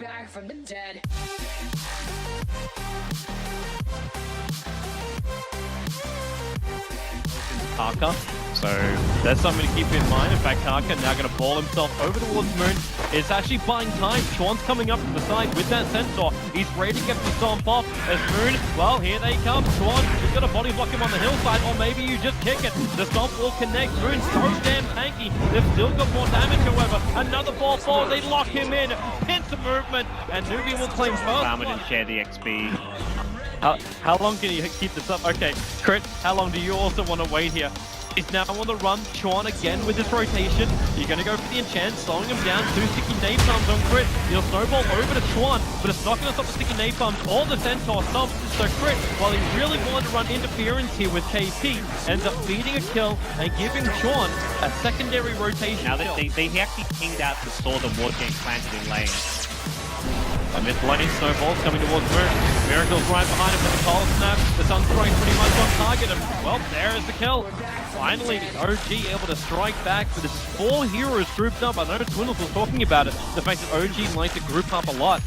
back from the dead. Karka. So that's something to keep in mind. In fact, Karka now going to ball himself over towards Moon. It's actually buying time. Sean's coming up from the side with that Centaur. He's ready to get the stomp off as Moon, well, here they come. Sean, you've got to body block him on the hillside, or maybe you just kick it. The stomp will connect. Moon's so damn tanky. They've still got more damage, however. Another ball forward. They lock him in. Pincer movement, and NewBee will claim first. Farmer didn't share the XP. How long can you keep this up? Okay, Crit, how long do you also want to wait here? He's now on the run. Chuan again with his rotation. You're going to go for the enchant, slowing him down. 2 sticky napalms on Crit. He'll snowball over to Chuan, but it's not going to stop the sticky napalms or the Centaur stomps. So Crit, while he really wanted to run interference here with KP, ends up feeding a kill and giving Chuan a secondary rotation. Now that he actually pinged out the sword and water getting planted in lane. A mid-lane snowballs coming towards Moon. Miracle's right behind him with the cold snap. The Sunstrike pretty much on target. And well, there is the kill. Finally, OG able to strike back. But this is 4 heroes grouped up. I know Twindles was talking about it. The fact that OG like to group up a lot.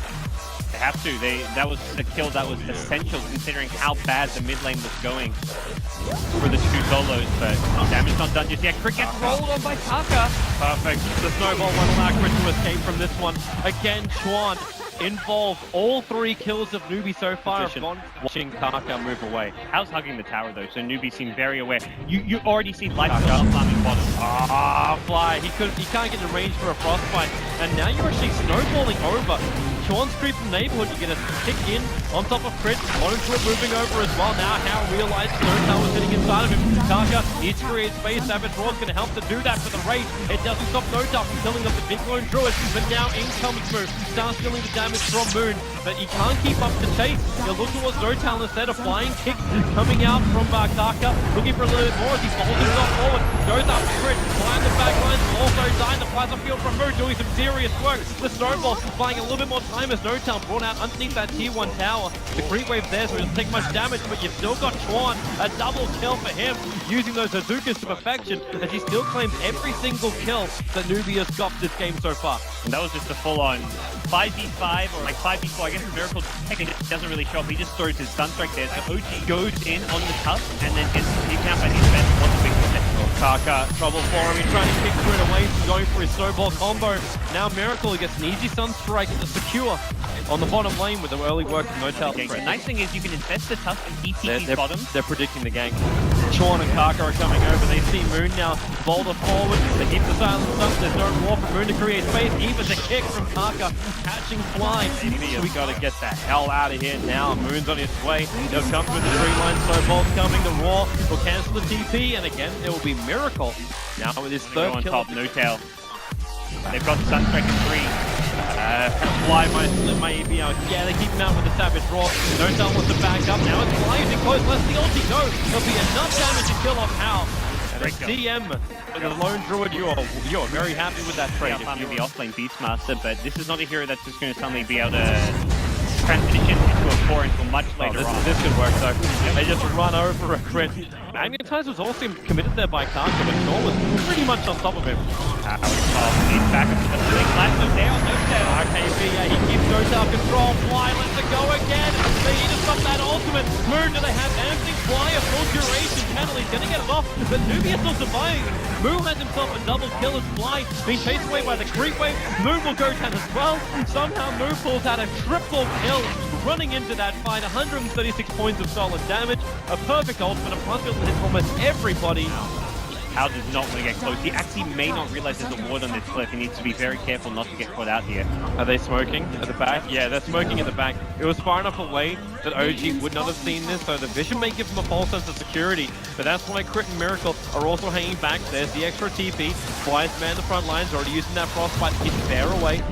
They have to. That was the kill that was essential considering how bad the mid lane was going for the 2 solos. But damage not done just yet. Crit gets rolled on by Taka. Perfect. The snowball won't allow Crit to escape from this one. Again, Chuan involved. All 3 kills of NewBee so far have gone watching Karka move away. How's hugging the tower though, so NewBee seemed very aware. You already see light farming bottom. Ah, Fly. He can't get the range for a frostbite. And now you're actually snowballing over. Chuan's creep from neighborhood, you get a kick in on top of Crit. Onto it moving over as well. Now how realized Snowtown was sitting inside of him. Karka needs to create space. Savage Raw's going to help to do that for the raid. It doesn't stop Snowtown from killing up the big lone druid. But now in comes Moon. Starts dealing the damage from Moon. But he can't keep up the chase. He'll look towards Snowtown instead of flying kick coming out from Karka. Looking for a little bit more as he folds himself forward. Goes up to Crit. Flying the back lines. Also dying the plasma field from Moon. Doing some serious work. The snowball buying a little bit more time as Snowtown brought out underneath that tier 1 tower. The creep wave there, so he doesn't take much damage, but you've still got Chuan. A double kill for him, using those Hazukas to perfection, as he still claims every single kill that NewBee has got this game so far. And that was just a full-on 5v5 or like 5v4. I guess Miracle technically doesn't really show up. He just throws his Sunstrike there. So OG goes in on the tusk and then gets the count by his best. What's a big step? Karka, trouble for him. He's trying to kick Crit away, going for his snowball combo. Now Miracle gets an easy Sunstrike to secure on the bottom lane with the early work of no-tail. The nice thing is you can invest the tusk and ETP bottom. They're predicting the gank. Chuan and Karka are coming over. They see Moon now boulder forward. They keep the silence up. There's no war for Moon to create space. Even the kick from Karka catching Fly. So we got to get the hell out of here now. Moon's on his way. He'll come with the 3-line snowballs coming. The Roar will cancel the TP. And again, it will be Miracle. Now with his third on kill. top, no-tail. They've got the Sunstrike in 3. Fly might slip my EP out. Yeah, they keep him out with the Savage Roar. No-tail wants to back up. Now it's Fly using close. Let's the ulti go. There'll be enough damage to kill off Hal. And a CM, the lone druid, you're very happy with that trade. Yeah, if the offlane Beastmaster, but this is not a hero that's just going to suddenly be able to transition into a 4 until much later on. This could work though. They just run over a Crit. Magnetize was also committed there by Karka, but Shaw was pretty much on top of him. He's back up to the big last of there on no-tail. RKB, yeah, he keeps no-tail control. Fly lets it go again. They need to stop that ultimate. Moon, do they have anything? Fly, a full duration penalty. He's going to get it off, but NewBee is still surviving. Moon has himself a double kill as Fly being chased away by the creep wave. Moon will go down as well. Somehow Moon pulls out a triple kill, running into that fight. 136 points of solid damage. A perfect ultimate, a plus hit almost everybody. Hal does not want to get close. He actually may not realize there's a ward on this cliff. He needs to be very careful not to get caught out here. Are they smoking at the back? Yeah, they're smoking at the back. It was far enough away that OG would not have seen this, so the vision may give them a false sense of security. But that's why Crit and Miracle are also hanging back. There's the extra TP. Fly's man the front lines, already using that frostbite to keep fair away.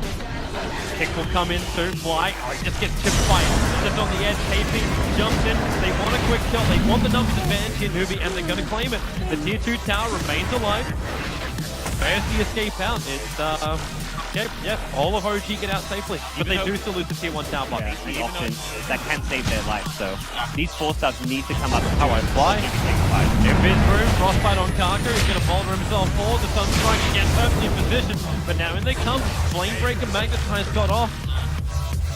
Kick will come in soon. Fly. Oh, he just gets chipped by it. Just on the edge. KP jumps in. They want a quick kill. They want the numbers advantage here, NewBee, and they're going to claim it. The tier 2 tower remains alive. There's the escape out. It's yeah, all of OG get out safely, but they do still lose the tier 1 tower block. Yeah, often that can save their life, so these 4 stars need to come up. How I Fly. If it's room, frostbite on Karka, he's going to boulder himself forward. The Sunstrike again perfectly in position, but now in they come. Flamebreaker Magnetize got off.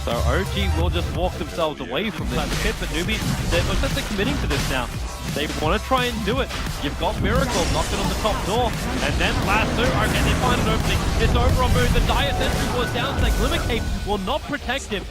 So OG will just walk themselves away from this pit, but NewBee, it looks like they're committing to this now. They want to try and do it. You've got Miracle knocking on the top door, and then Lasso, okay, they find an opening. It's over on Moon. The Dire Sentry was down, so Glimmer Cape will not protect him.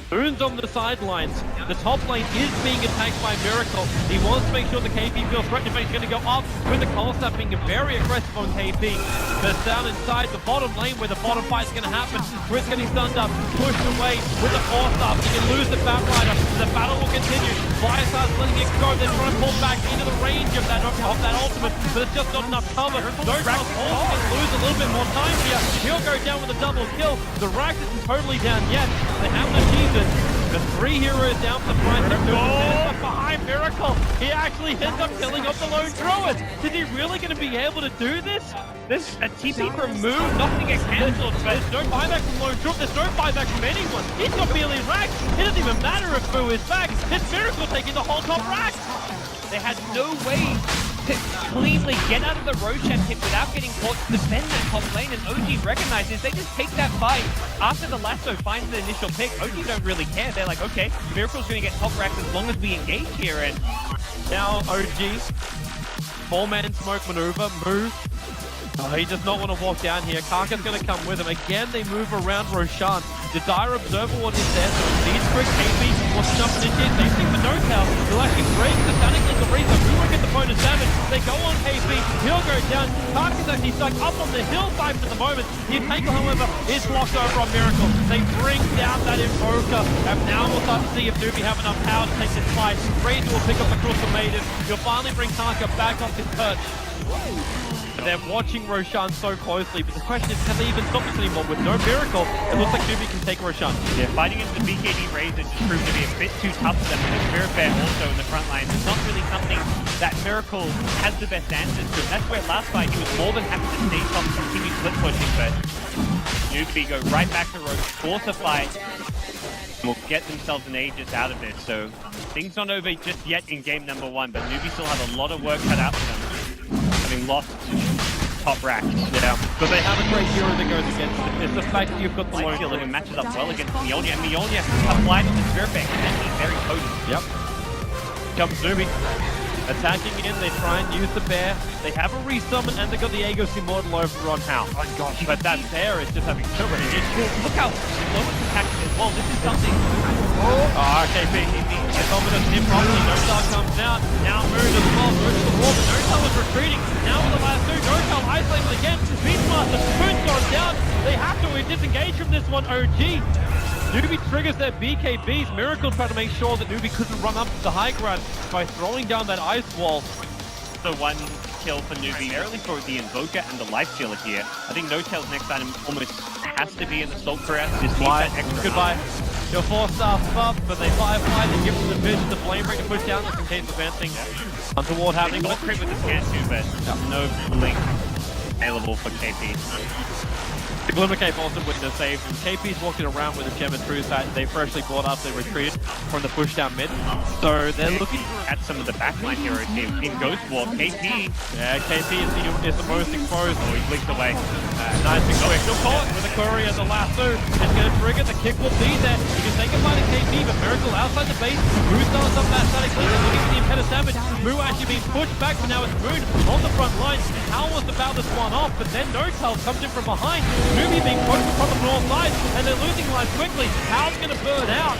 Moon's on the sidelines. The top lane is being attacked by Miracle. He wants to make sure the KP feels threatened, but he's going to go up with the Cold Snap being very aggressive on KP. But down inside the bottom lane where the bottom fight's going to happen. Chris getting stunned up, pushed away with the force up. He can lose the Bat Rider. The battle will continue. Fire starts letting it go. They're trying to pull back into the range of that ultimate, but it's just not enough cover. Those Rax also can lose a little bit more time here. He'll go down with a double kill. The Rax isn't totally down yet. They haven't achieved it. The 3 heroes down for the front. Behind Miracle. He actually ends up killing off the lone druid. Is he really going to be able to do this? There's a TP from Moon, nothing gets cancelled, but there's no buyback from lone druid. There's no buyback from anyone. He's got barely Rax. It doesn't even matter if Moo is back. It's Miracle taking the whole top Rax. They had no way to cleanly get out of the Roshan pit without getting caught to defend that top lane, and OG recognizes they just take that fight. After the lasso finds the initial pick, OG don't really care. They're like, okay, Miracle's going to get top Rax as long as we engage here, and now OG, 4-man smoke maneuver, move. Oh, he does not want to walk down here. Karka's going to come with him. Again, they move around Roshan. The Dire Observer Ward is there, so it needs Quick. KP wants to jump in here. Same thing for NoTail. He'll actually break the static link of Reaper. Who will get the bonus damage? They go on KP. He'll go down. Karka's actually stuck up on the hillside for the moment. The Invoker, however, is blocked over on Miracle. They bring down that Invoker. And now we'll start to see if NewBee have enough power to take this fight. Razor will pick up the Crystal Maiden. You'll finally bring Karka back off his perch. They're watching Roshan so closely, but the question is, can they even stop this anymore? With no Miracle, it looks like NewBee can take Roshan. Yeah, fighting into the BKB Razor just proved to be a bit too tough for them, because Spirit Bear also in the front lines. It's not really something that Miracle has the best answers to. That's where last fight he was more than happy to stay top and continue split pushing, but NewBee go right back to Roche, force a fight, and will get themselves an Aegis out of this. So things not over just yet in game number 1, but NewBee still have a lot of work cut out for them, having lost top Rax. Yeah, but they have a great hero that goes against it. It's the fact that you've got the low kill, and it matches up well against Mjolnir, and Mjolnir applied on the Spirit Bear, and he's very potent. Yep. Comes NewBee. Attacking in, they try and use the bear. They have a resummon, and they got the Aegis Immortal over on Hal. Oh gosh, but that bear is just having so many issues. Look how slow it's attacking as well. This is something. Oh, KP. It's over the snip properly. NoTail comes out. Now Moon as well. Moon to the wall, but NoTail was retreating. Now with the last 2, NoTail isolated again. Beastmaster, Moon's gone down. They have to disengage from this one, OG. NewBee triggers their BKBs. Miracle tried to make sure that NewBee couldn't run up to the high ground by throwing down that ice wall. So 1 kill for NewBee, narrowly for the Invoker and the Life Stealer here. I think NoTail's next item almost has to be in the Salt Career. Just need that extra. Goodbye. Your 4-star up, but they firefly, they give them the vision, the flame ring to push down just in case of advancing. Untoward happening. Got crit with the scan too, but no blink available for KP. The Glimmer Cape also wouldn't have saved him. KP's walking around with a gem and truth that they freshly bought up. They retreated from the push down mid. So they're looking at some of the backline heroes here. In Ghost War, KP. Yeah, KP is the most exposed. Oh, he blinked away. Nice and quick. Still caught with a query as a lasso. It's going to trigger. The kick will be there. You can say goodbye to KP, but Miracle outside the base. Moo starts up that static link. They're looking for the impeded damage. Moo actually being pushed back, but now it's Moon on the front line. Hal wants to bow this one off, but then NoTail comes in from behind. NewBee being pushed from the north side, and they're losing life quickly. Hal's going to burn out.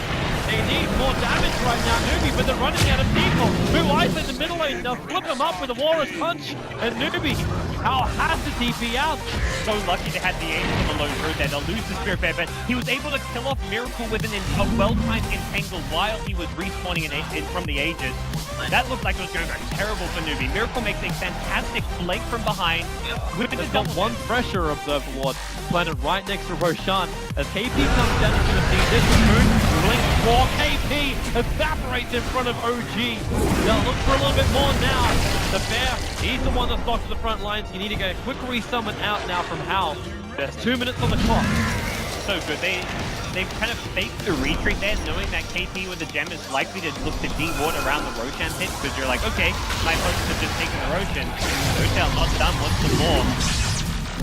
They need more damage right now, NewBee, but they're running out of people. Moo isolates the middle lane. They'll flip him up with a Walrus Punch, and NewBee, Hal has to TP out. So lucky to have the Aegis on the lone road there. They'll lose the Spirit Bear, but he was able to kill off Miracle with a well-timed entangle while he was respawning from the Aegis. That looked like it was going to go terrible for NewBee. Miracle makes a fantastic flank from behind. With the got one pressure Observer Ward planted right next to Roshan. As KP comes down into the sea, this is Moon. Blink for KP evaporates in front of OG. They'll look for a little bit more now. The bear, he's the one that's locked to the front lines. You need to get a quick resummon out now from Hal. There's 2 minutes on the clock. So good. They've kind of faked the retreat there, knowing that KP with the gem is likely to look to de-ward around the Roshan pit, because you're like, okay, my opponents have just taken the Roshan. NoTail not done, what's the more?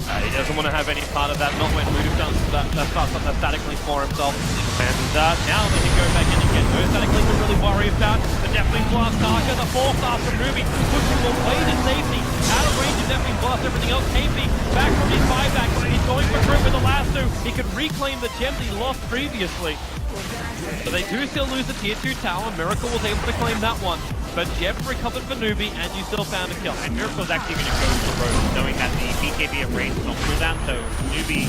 He doesn't want to have any part of that, not when Move does that starts up that static link for himself. And now they can go back in and get no static link to really worry about. The Deathwing Blast Tarka, the 4-star from NewBee, pushing away to safety. Out of range of Deathwing Blast, everything else. KP back from his buyback. He's going for Crit with the lasso. He could reclaim the gem that he lost previously. So they do still lose the tier 2 tower. Miracle was able to claim that one. But Jeb recovered for NewBee, and you still found a kill. And Miracle's actually going to go for Roche, knowing that the BKB of range is on cooldown, so NewBee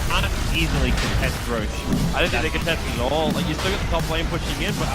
can't easily contest Roche. I don't think they contest it at all. Like, you still got the top lane pushing in, but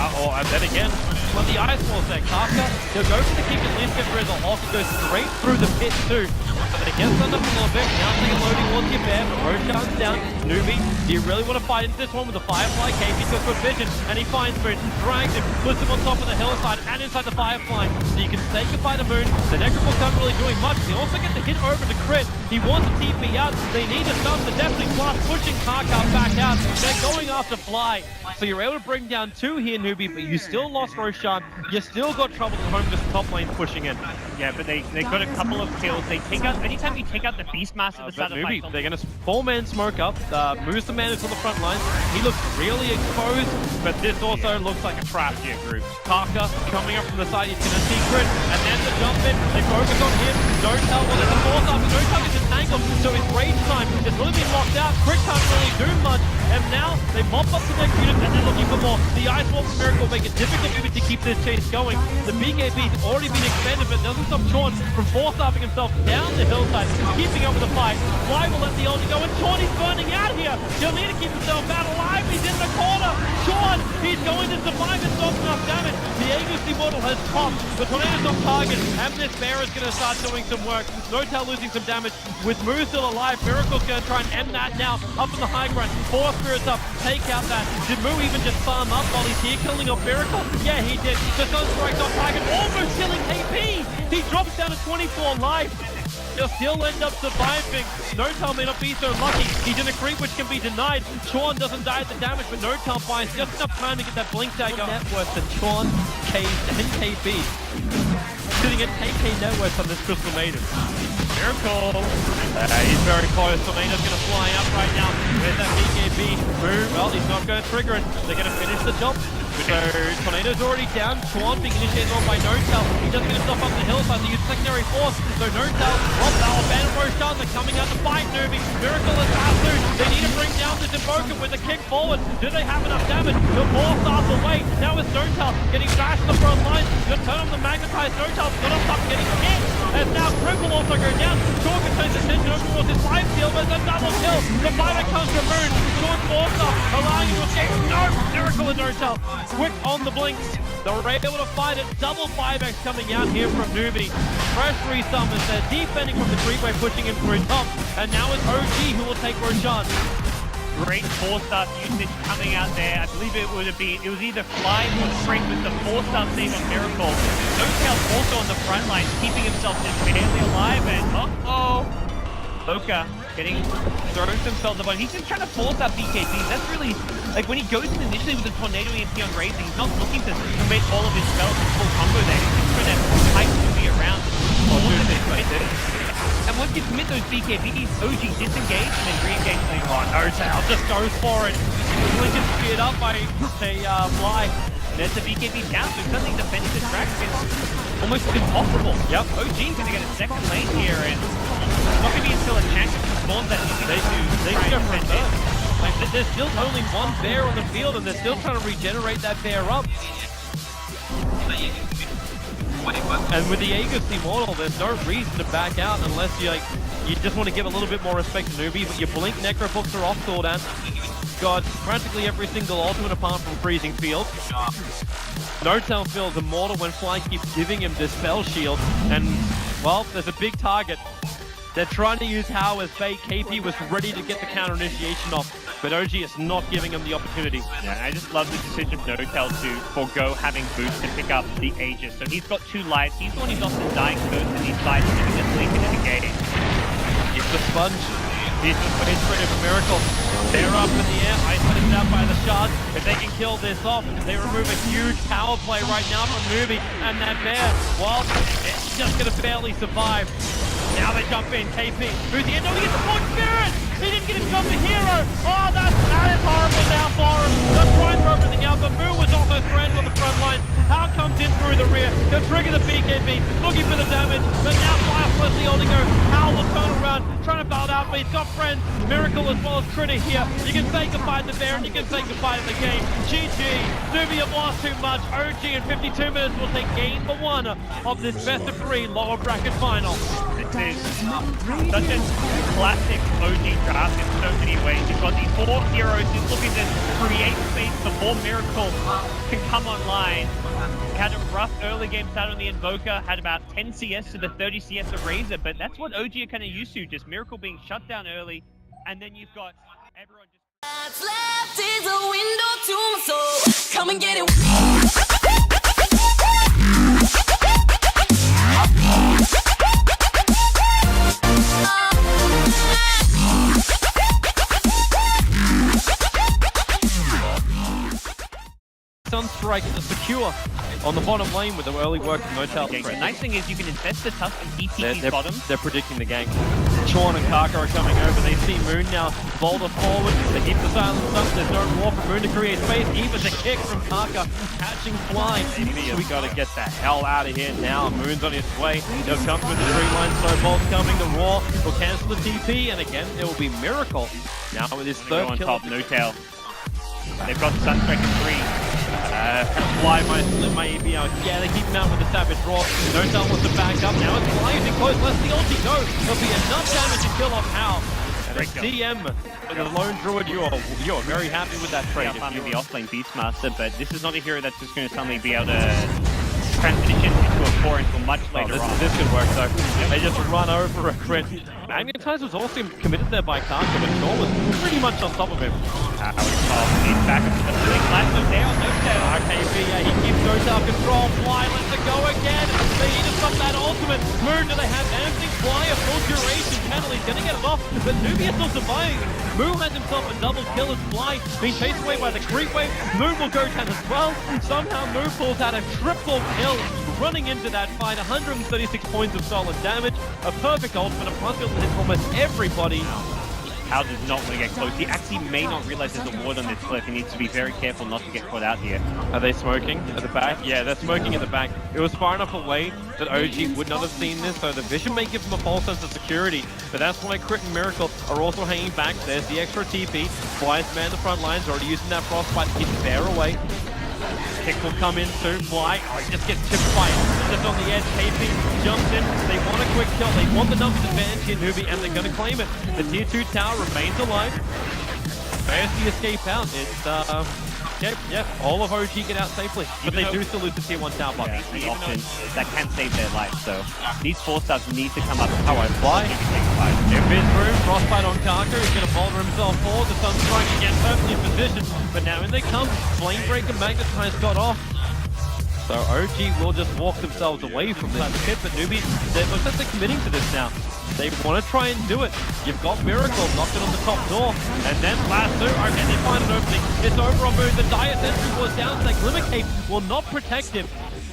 then again, when the Ice Wall's there, Kafka, he'll go for the kick and Lynch, get rid of the Hawk, and goes straight through the pit too. But it gets under from a little bit, now taking loading towards your bear, but Roshan's down. NewBee, do you really want to fight into this one with the Firefly? KP's got good vision, and he finds Moon, drags him, puts him on top of the hillside, and inside the Firefly. So you can say goodbye to Moon. The Necrofolks aren't really doing much. They also get the hit over to Crit. He wants to TP out. They need to stop the Deathwing Blast, pushing Karka back out. They're going after Fly. So you're able to bring down 2 here, NewBee, but you still lost Roshan. You still got trouble at home, just top lane pushing in. Yeah, but they got a couple of kills. They take out, anytime you take out the Beastmaster, the side of NewBee, they're going to 4-man smoke up. Moves the man into the front lines. He looks really exposed, but this also looks like a trap here, group. Karka coming up from the side, he's going to see Crit, and then the jump in. They focus on him. Don't tell, well, there's a 4-star, but no time is entangled, so his rage time is really been locked out. Crit can't really do much, and now they mop up the next unit, and they're looking for more. The Ice Wall from Miracle make it difficult even to keep this chase going. The BKB's already been expended, but doesn't stop Chorn from 4-starving himself down the hillside, keeping up with the fight. Fly will let the ulti go, and Chorn is burning out here. He'll need to keep himself out alive. He's in the corner. Chorn, he's going to survive and stop enough damage. The Aegis Immortal has popped. The Tornado's on target, and this bear is going to start doing some work. Notel losing some damage. With Moo still alive, Miracle's going to try and end that now. Up in the high ground, 4 spirits up, take out that. Did Moo even just farm up while he's here killing off Miracle? Yeah, he did. The Sun Strike's on target, almost killing KP. He drops down to 24 life. He'll still end up surviving. Notel may not be so lucky. He's in a creep which can be denied. Chorn doesn't die at the damage, but Notel finds just enough time to get that blink tag up. Net worth than Chorn, Cave, and KP. Sitting at 8k net worth on this Crystal Maiden. Miracle. He's very close. Tornado's going to fly up right now. Where's that BKB? Move. Well, he's not going to trigger it. They're going to finish the job. So Tornado's already down. Chorn being initiated on by Notel. He doesn't get himself up the hillside. They use secondary force. So Notel, they'll abandon Roshan. They're coming out to fight NewBee. Miracle is fast through. They need to bring down this Invoker with a kick forward. Do they have enough damage? The ball starts away. Now it's Notel getting bashed in the front line. Gonna turn on the magnetized Notel's gonna stop getting hit. And now Crit will also go down. Shaw can turn his attention over towards his 5 steal, but it's a double kill. The fighter comes from Moon. Short 4-star, allowing him to escape. No! Miracle and Notel. Quick on the blinks. They're able to fight it. Double 5x coming out here from NewBee. Fresh 3 summons. They're defending from the creepway, pushing him through top. And now it's OG who will take Roshan. Great 4-star usage coming out there. I believe it was either Fly or Frank with the 4-star save on Miracle. Notel also on the front line, keeping himself just barely alive, and Boca throws himself the ball. He's just trying to force out BKB. That's really, like, when he goes in initially with the Tornado EMP on Raising, he's not looking to commit all of his spells in full combo there. He's just trying to hype NewBee around. And once you commit those BKBs, OG disengage and then re-engage later on. Notel just goes for it. Blink is speared up by Fly. There's the BKB down, so suddenly defending the track is almost impossible. Yep. OG's going to get a second lane here, and it's not going to be until a chance to spawn that they can go for a third. Like, there's still only 1 bear on the field, and they're still trying to regenerate that bear up. And with the Aegis Immortal, there's no reason to back out unless you just want to give a little bit more respect to NewBee, but your Blink Necrobooks are off Gordon. Got practically every single ultimate apart from Freezing Field. Notel feels immortal when Fly keeps giving him this spell shield, and, well, there's a big target. They're trying to use How as bait. KP was ready to get the counter initiation off, but OG is not giving him the opportunity. Yeah, I just love the decision of Notel to forego having boost to pick up the Aegis. So he's got 2 lives. He's the one who's often dying first in these fights, and he just leaking into the game. It's the sponge. He's just waiting for Miracle. They're up in the air, isolated out by the shards. If they can kill this off, they remove a huge power play right now from NewBee. And that bear, well, it's just going to barely survive. Now they jump in, KP. Who's here? No, he gets the Forge Spirit! He didn't get himself a hero! Oh, that is horrible now for him. They're trying to throw everything out, but Moo was almost stranded on the front line. How comes in through the rear? He'll trigger the BKB, looking for the damage, but now Firefly's the only go. Howl will turn around, trying to bail it out, but he's got friends. Miracle as well as Critter here. You can say goodbye to the bear and you can say goodbye to the game. GG. NewBee have lost too much. OG in 52 minutes will take game for one of this best of 3 lower bracket final. This is such a classic OG draft in so many ways. You've got these 4 heroes just looking to create space before Miracle can come online. Had a rough early game start on the Invoker, had about 10 CS to the 30 CS of Razor, but that's what OG are kind of used to, just Miracle being shut down early, and then you've got everyone just... What's left is a window to my soul. Come and get it. Sunstrike is secure on the bottom lane with the early work of No-Tail. The nice thing is you can invest the Tusk in ETP's bottom. They're predicting the gank. Sean and Kaka are coming over. They see Moon now boulder forward. They keep the silence up. There's no war for Moon to create space. Even the kick from Kaka catching fly. We got to get the hell out of here now. Moon's on his way. He'll come through the tree line. Snowball's coming. The Roar will cancel the TP. And again, it will be Miracle. Now with his third on kill. top, No-Tail. They've got Sunstrike in 3. Fly might be out. Yeah, they keep him out with the Savage Roar. No-Tail wants to back up. Now it's Fly using close. Let's the ulti go. There'll be enough damage to kill off Hal. And a CM, the Lone Druid, you're very happy with that trade. Yeah, if the offlane Beastmaster, but this is not a hero that's just going to suddenly be able to transition into a 4 until much later on. This could work though. They just run over a crit. Magnetize was also committed there by Kaka, but Shaw was pretty much on top of him. He's back up to the blink last of there on No-Tail. RKB, yeah, he keeps No-Tail control. Fly lets it go again. They need to stop that ultimate. Moon, do they have anything? Fly, a full duration penalty. He's gonna get it off, but NewBee is still surviving. Moon has himself a double kill as Fly being chased away by the creep wave. Moon will go down as well. Somehow Moon pulls out a triple kill running into that fight. 136 points of solid damage. A perfect ultimate. A plus hit almost everybody. Hal does not want to get close. He actually may not realize there's a ward on this cliff. He needs to be very careful not to get caught out here. Are they smoking at the back? Yeah, they're smoking at the back. It was far enough away that OG would not have seen this, so the vision may give them a false sense of security. But that's why Crit and Miracle are also hanging back. There's the extra TP. Fly's man the front lines, already using that frostbite to keep Bear away. Kick will come in soon. Fly. Oh, he just gets chipped by it. Just on the edge. KP jumps in. They want a quick kill. They want the numbers advantage here, NewBee, and they're going to claim it. The tier 2 tower remains alive. There's the escape out. It's, yeah, all of OG get out safely. But they do still lose the tier 1 tower bot. Yeah, often that can save their life, so these 4 stars need to come up. How I Fly. If his room, Frostbite on Kaka, he's going to boulder himself forward. The Sunstrike again, perfectly in position. But now in they come, Flamebreaker Magnetize got off. So OG will just walk themselves away from this pit, but NewBee, it looks like they're committing to this now. They want to try and do it. You've got Miracle knocking on the top door, and then Lasso, okay, they find an opening. It's over on Moon. The Dire Sentry was down, so that Glimmer Cape will not protect him.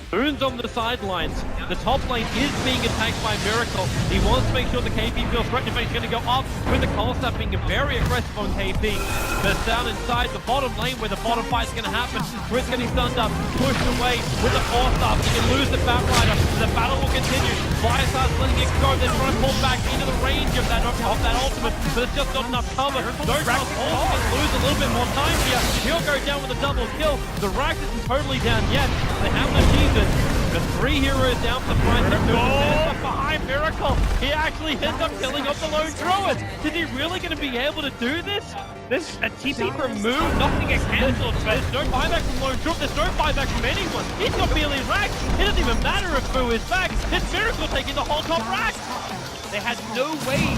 Moon's on the sidelines. The top lane is being attacked by Miracle. He wants to make sure the KP feels threatened, but he's going to go up with the Cold Snap being very aggressive on KP. But down inside the bottom lane where the bottom fight's going to happen. Chris getting stunned up, pushed away with the 4-star. He can lose the Batrider. The battle will continue. Fire starts letting it go. They're trying to pull back into the range of that ultimate, but it's just not enough cover. No Rax also can lose a little bit more time here. He'll go down with a double kill. The Rax isn't totally down yet. They haven't achieved it. The 3 heroes down for the front. Behind Miracle. He actually ends up killing off the Lone Druid. Is he really going to be able to do this? There's a TP from Moo, nothing gets cancelled, but there's no buyback from Lone Druid. There's no buyback from anyone. He's got barely Rax. It doesn't even matter if Moo is back. It's Miracle taking the whole top Rax. They had no way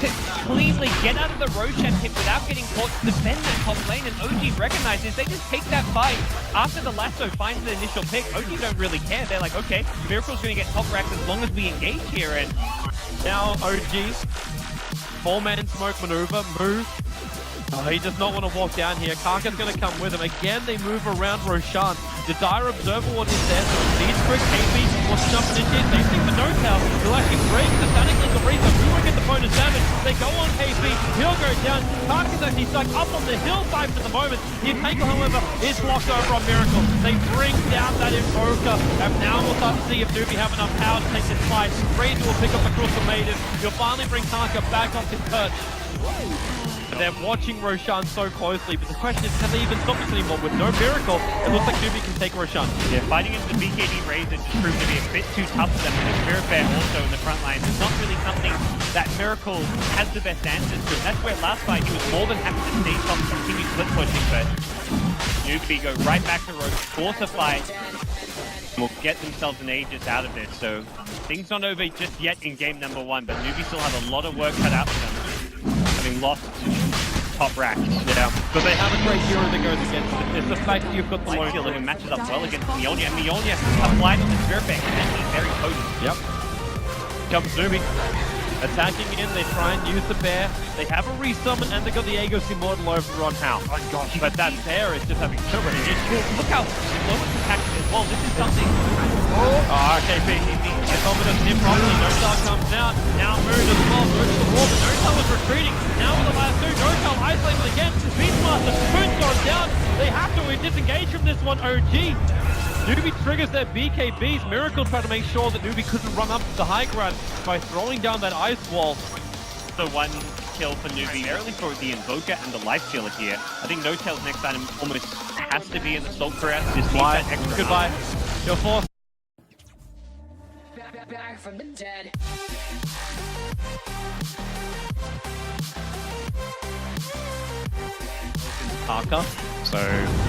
to cleanly get out of the Roshan pit without getting caught to defend that top lane, and OG recognizes they just take that fight. After the lasso finds the initial pick, OG don't really care. They're like, okay, Miracle's going to get top racks as long as we engage here, and now OG, 4-man smoke maneuver, Moo. Oh, he does not want to walk down here. Kaka's going to come with him. Again, they move around Roshan. The Dire Observer Ward is there, so it sees Crit. KB wants to jump in here. Same thing for NoTel. He'll actually break the static link of Reaper. Who will get the bonus damage? They go on KB. He'll go down. Tarkin's actually stuck up on the hillside for the moment. The Invoker, however, is blocked over on Miracle. They bring down that Invoker, and now we'll start to see if NewBee have enough power to take this fight. Razor will pick up across the maiden. You'll finally bring Tarka back off his perch. They're watching Roshan so closely, but the question is, can they even stop this anymore? With no Miracle, it looks like NewBee can take Roshan. Yeah, fighting into the BKB Razor just proved to be a bit too tough for them, because Spirit Bear also in the front lines is not really something that Miracle has the best answers to. That's where last fight he was more than happy to stay top and continue split pushing, but NewBee go right back to Roche, force a fight, will get themselves an Aegis out of this. So things not over just yet in game number 1, but NewBee still have a lot of work cut out for them, having lost top rack. Yeah, but they have a great hero that goes against it. It's the fact that you've got the low kill, and it matches up well against Mjolnir, and Mjolnir applied on the Spirit Bear can be very potent. Yep. Comes NewBee. Attacking in, they try and use the bear. They have a resummon, and they got the Aegis Immortal over on Hal. Oh gosh, but that bear is just having so many issues. look how slow it's attacking as well. This is something. Oh, okay, the confidence hit properly. NoTel comes out. Now Moon as well. Moon to the wall, but NoTel was retreating. Now with the last two, NoTel isolated again. Beastmaster, Moon's gone down. They have to disengage from this one, OG. NewBee triggers their BKBs. Miracle tried to make sure that NewBee couldn't run up to the high ground by throwing down that ice wall. So one kill for NewBee, barely for the Invoker and the Life Stealer here. I think NoTel's next item almost has to be in the Soul Caress. Just need that extra. Goodbye. You're forced. Back from the dead. Karka. So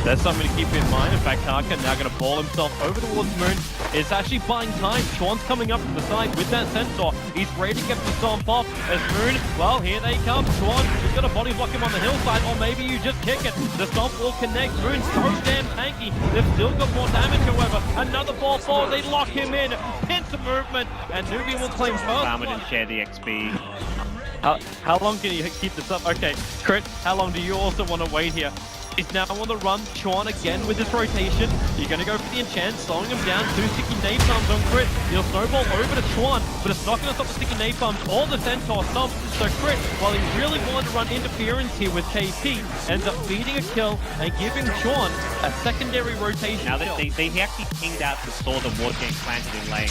there's something to keep in mind. In fact, Karka now going to ball himself over towards Moon. It's actually buying time. Chuan's coming up from the side with that Centaur. He's ready to get the stomp off as Moon, well, here they come. Chuan, you've got to body block him on the hillside, or maybe you just kick it. The stomp will connect. Moon's so damn tanky. They've still got more damage, however. Another ball forward. They lock him in. Pincer movement, and NewBee will claim first. Farmer didn't share the XP. How long can you keep this up? Okay, Crit, how long do you also want to wait here? He's now on the run. Chuan again with his rotation. You're going to go for the enchant, slowing him down. 2 sticky napalms on Crit. He'll snowball over to Chuan, but it's not going to stop the sticky napalms or the Centaur stomp. So Crit, while he really wanted to run interference here with KP, ends up feeding a kill and giving Chuan a secondary rotation. Now that they actually pinged out the sword of water getting planted in lane.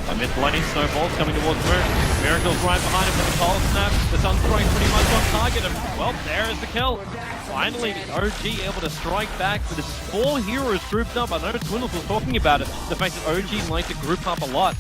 A mid-lane snowballs coming towards Moon. Miracle's right behind him with the cold snap. The Sunstroke pretty much on target. And, well, there is the kill. Finally, the OG able to strike back. But this is 4 heroes grouped up. I know Twindles was talking about it. The fact that OG like to group up a lot.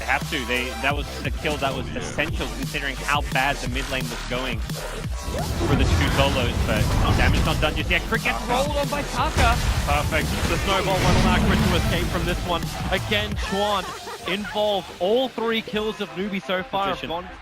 They have to. That was the kill that was essential considering how bad the mid lane was going for the 2 solos. But damage not done just yet. Crit gets rolled on by Taka. Perfect. The snowball won't allow Crit to escape from this one. Again, Chuan involved all 3 kills of NewBee so far.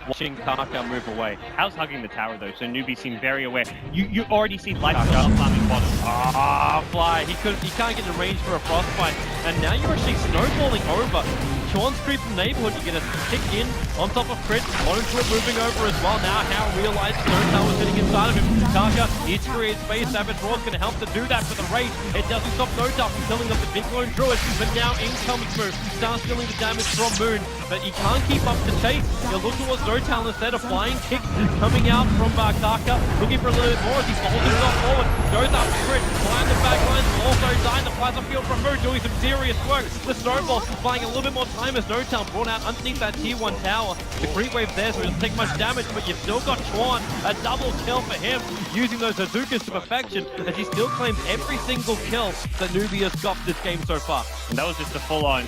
Watching Karka move away. How's hugging the tower though? So NewBee seemed very aware. You already see Light farming bottom. Fly. He can't get in range for a frostbite. And now you're actually snowballing over. Chuan's creep from neighborhood. You get a kick in on top of Crit. Onto it moving over as well. Now How realizes NoTel was sitting inside of him. Karka needs to create space. Savage Raw's going to help to do that for the race. It doesn't stop NoTel from killing up the big lone druid. But now in comes Moon. Starts dealing the damage from Moon. But he can't keep up the chase. He'll look towards NoTel instead of flying kicks coming out from Karka. Looking for a little bit more as he folds himself forward. Goes up to Crit. Behind the back lines. Also dying the plasma field from Moon. Doing some serious work. The snowball buying a little bit more time as NoTel brought out underneath that tier 1 tower. The creep wave there, so he doesn't take much damage, but you've still got Chuan. A double kill for him, using those Azukas to perfection, as he still claims every single kill that NewBee has got this game so far. And that was just a full-on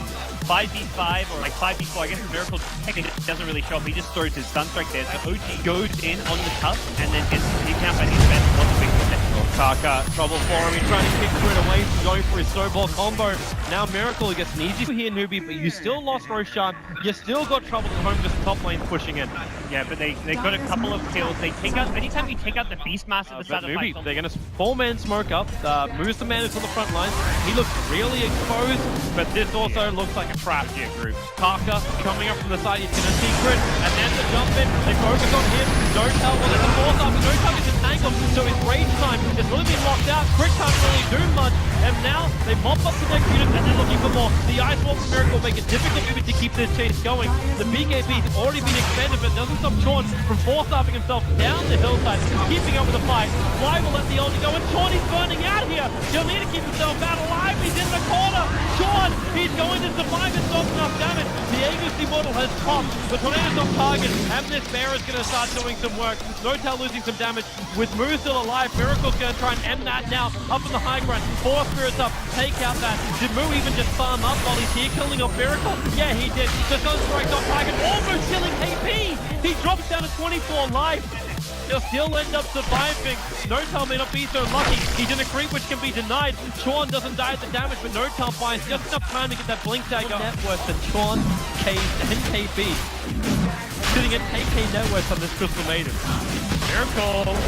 5v5 or like 5v4. I guess Miracle technically doesn't really show up. He just throws his Sunstrike there. So OG goes in on the tusk and then gets taken out by his best. What's the big one? Karka, trouble for him. He's trying to kick Crit away, going for his snowball combo. Now Miracle gets an easy here, NewBee, but you still lost Roshan. You still got trouble at home, just top lane pushing in. Yeah, but they got a couple of kills. They take out, anytime you take out the Beastmaster, the start of NewBee, fight, they're going to 4-man smoke up. Moves the man on the front line. He looks really exposed, but this also looks like a trap here, group. Karka coming up from the side. He's going to see Crit, and then the jump in. They focus on him. NoTel, well, there's a force up. NoTel gets entangled, so his rage time has really been locked out. Crit can't really do much. and now they mop up the next unit and they're looking for more. The Ice Wall from Miracle make it difficult even to keep this chase going. The BKB's already been expanded, but doesn't stop Sean from force-stopping himself down the hillside, keeping up with the fight. Fly will let the ulti go, and Sean is burning out here. He'll need to keep himself out alive. He's in the corner. Sean, he's going to survive. It's not enough damage. The Agency model has popped. The tornado's on target, and this bear is going to start doing some work. Notel losing some damage. With Moo still alive, Miracle's going to try and end that now. Up in the high ground, 4 spirits up, take out that. Did Moo even just farm up while he's here killing off Miracle? Yeah, he did. The Sun Strike's on target, almost killing KP. He drops down to 24 life. He'll still end up surviving. Notel may not be so lucky. He's in a creep which can be denied. Sean doesn't die at the damage, but Notel finds just enough time to get that blink tag net worth than Sean, Cage, and KP. Sitting at 8k net worth on this Crystal Maiden. Miracle.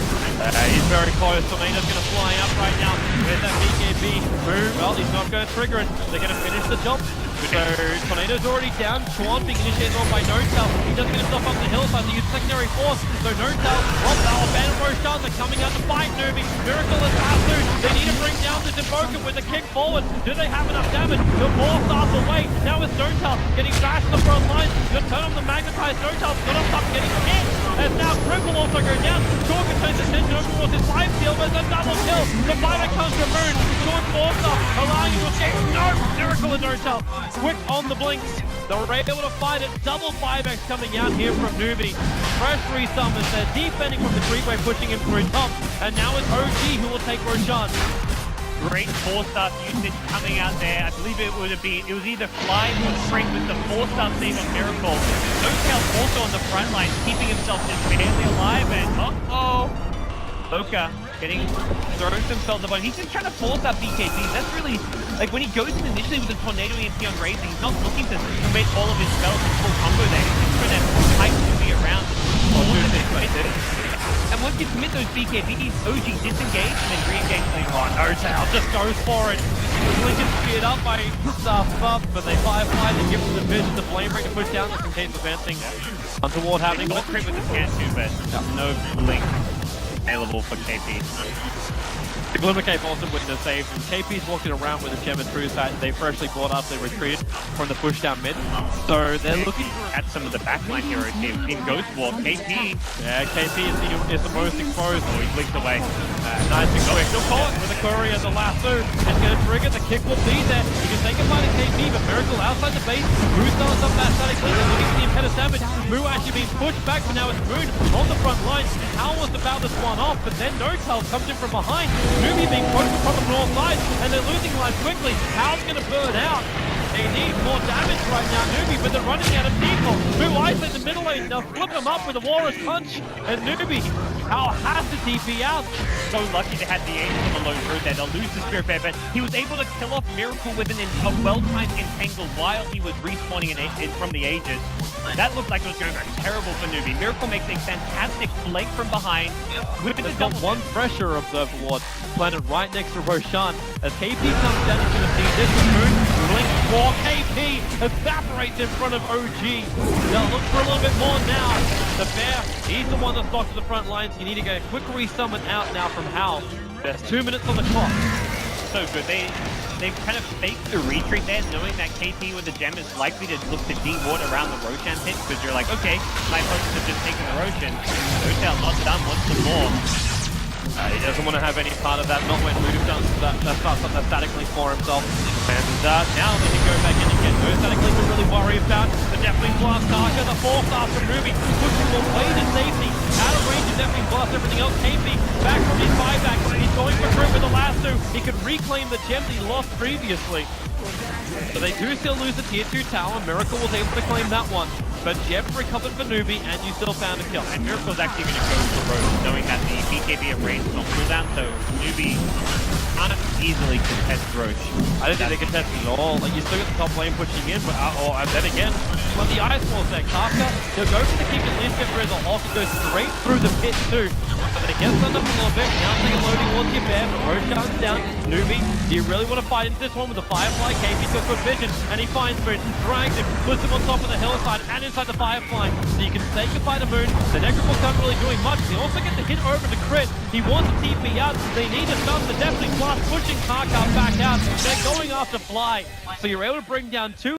He's very close. Tornado's going to fly up right now. Where's that BKB? Move. Well, he's not going to trigger it. They're going to finish the job. So Tornado's already down. Chuan being initiated on by Notel. He doesn't get himself up the hillside to use secondary force. So Notel, abandoned Roshan. They're coming out to fight Newbie. Miracle is Hasu. They need to bring down this Invoker with a kick forward. Do they have enough damage? The ball starts away. Now it's Notel getting bashed in the front line. Gonna turn on the magnetized Notel. Gonna stop getting hit. And now Cripple also go down. Sean can turn his attention over towards his 5 steal, but it's a double kill. The fighter comes from Moon. Sean forced up, allowing him to escape. No! Miracle and Notel. Quick on the blinks. They were able to fight it. Double 5x coming out here from NewBee. Fresh resummons. They're defending from the creepway, pushing him through top. And now it's OG who will take Roshan. Great 4-star usage coming out there. I believe it was either Fly or Spring with the 4-star save on Miracle. Notel also on the front line, keeping himself just barely alive, and Boca throws himself in the body. He's just trying to force out BKB. That's really, like, when he goes in initially with the Tornado EMP on Raising, he's not looking to commit all of his spells in full combo there. He's just trying to hype NewBee around. And once you commit those BKBs, OG disengage and then re-engage. Notel just goes for it. Blink is speared up by Stuff Up, but they firefly, they give him the vision, the flame break to push down just in case of anything untoward happening. Got crit with the scan too, but no blink available for KP. The Glimmer Cape also wouldn't have saved him. KP's walking around with a gem and truth that they freshly bought up. They retreated from the push down mid. So they're looking at some of the backline heroes here. In Ghost War, KP. Yeah, KP is the most exposed. Oh, he blinked away. Nice and quick. Still caught with a query as a lasso. It's going to trigger. The kick will be there. You can say goodbye to KP, but Miracle outside the base. Moo starts up that static link. They're looking for the impediment damage. Moo actually being pushed back, but now it's Moon on the front line. How was to bow this one off, but then Notel comes in from behind. NewBee being pushed from the north side, and they're losing life quickly. How's going to burn out? They need more damage right now, NewBee, but they're running out of people. Moo isolates the middle lane. They'll flip him up with a Walrus punch, and NewBee, how has to TP out? So lucky to have the Angel on the low road there. They'll lose the Spirit Bear, but he was able to kill off Miracle with a well-timed entangle while he was respawning from the Aegis. That looked like it was going to go terrible for NewBee. Miracle makes a fantastic flank from behind. With the got one pressure Observer Ward planted right next to Roshan. As KP comes down, he's going to see this Moon. Blink for KP evaporates in front of OG. They'll look for a little bit more now. The Bear, he's the one that stalks to the front lines. You need to get a quick resummon out now from Hal. There's 2 minutes on the clock. So good. They've kind of faked the retreat there, knowing that KP with the gem is likely to look to de-ward around the Roshan pit, because you're like, okay, my opponents have just taken the Roshan. Notel not done, wants some more. He doesn't want to have any part of that, not when Moon does that starts up that static link for himself. And now they can go back in and get no static link to really worry about. The Deathwing Blast Tarka, the 4-star from NewBee, pushing away to safety. Out of range of Deathwing Blast, everything else. KP back from his buyback. He's going for Crit with the lasso. He could reclaim the gems he lost previously. So they do still lose the tier 2 tower. Miracle was able to claim that one. But Jeb recovered for NewBee, and you still found a kill. And Miracle's actually going to go for Road, knowing that the BKB of range is on cooldown, so NewBee can't easily contest Roach. I don't think they contest it at all. Like, you still get the top lane pushing in, but then again, when the Ice Wall's there, Kafka, he'll go for the kick and Lynch for the Hawk and go straight through the pit too. But it gets under a little bit. Now taking loading towards your Bear, but Roshan's down. NewBee, do you really want to fight into this one with the Firefly? KP's got good vision, and he finds Moon, drags him, puts him on top of the hillside, and inside the Firefly. So you can say goodbye to Moon. The Necrofolk's not really doing much. They also get the hit over to Crit. He wants to TP out. They need to stop the Deathwing Blast pushing Karka back out. They're going after Fly. So you're able to bring down 2